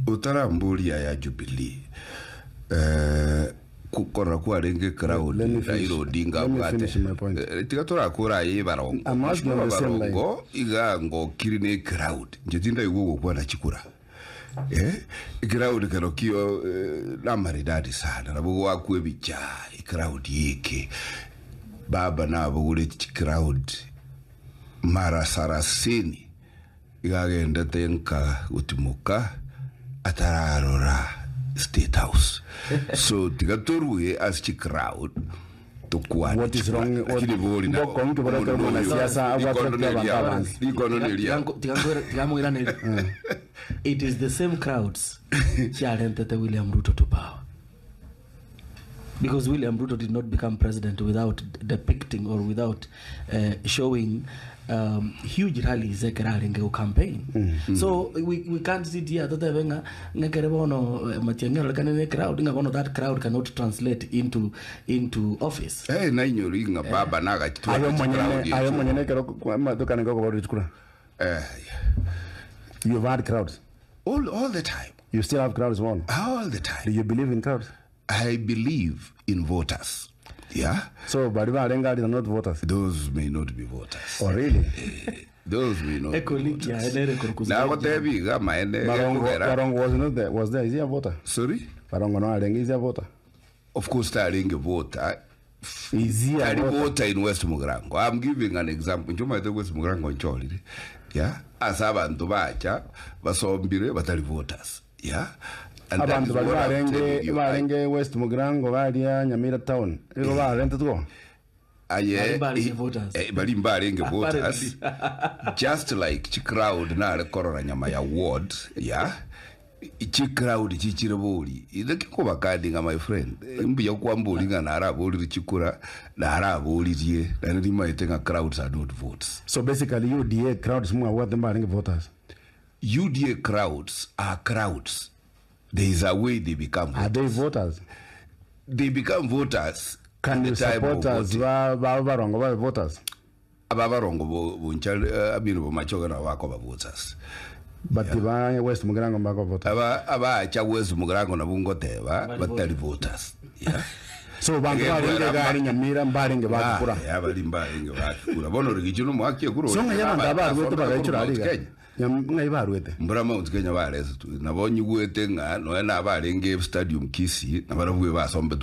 Utarambulia ya Jubilee kukora kwa renge crowd Raila Odinga bwate tigatora kura yibarongo barongo igango kirine crowd njetinda yugo kwa na chikura crowd karokio na maridadi sana nabo wakwe bicha crowd yike baba nabo ule crowd mara sarasini igagenda tenka utimuka atararora State House. So tigatorwe as chi crowd to kwa. What is wrong? It is the same crowds that William Ruto to power. Because William Ruto did not become president without depicting or without showing huge rallies in campaign. So we can't sit here that that crowd cannot translate into office. Hey, baba naga you've had crowds all the time. You still have crowds one all the time. Do you believe in crowds? I believe in voters. Yeah. So, Bariba Arenga are not voters. Those may not be voters. Oh, really? Those may not be voters. Now, what Barong was not there. Was there? Is he a voter? Sorry? Barong no Arenga is a voter. Of course, Arenga a voter. Is he a voter in West Mogrango? I'm giving an example. You might West Mogrango in Choli. Yeah. As abantu bacha basombire batari voters. Yeah. Abantu barenge West Mogrango balia Nyamira town ero barente tuko bali mbarenge voters just like chi crowd na korora nyama ya ward yeah chi crowd chichiraboli idakiko bakadinga my friend mbiya kwamboli ngana araboli chikura na araboli die na ndima itenga crowds are not votes. So basically UDA crowds more what the barenge voters. UDA crowds are crowds. There is a way they become voters. Are they voters? They become voters. Can you support us? Babarongo voters. Babarongo bunchal abino machoga na wako ba voters. But the West Mogrango bako voters. Aba cha West Mogrango na bungo teba batali voters. Yeah. So bantu baringe gari Nyamira mbaringe bakura. Ya bali mbaringe bakura. Bono rigijuno mwaki kuro. Songa yamanda baruete bagaichura ariga. Nyamnga ibaruete. Mbrama utkenya bareze tu. Nabonye gwete nga no na barenge stadium kisi na baravuye basombe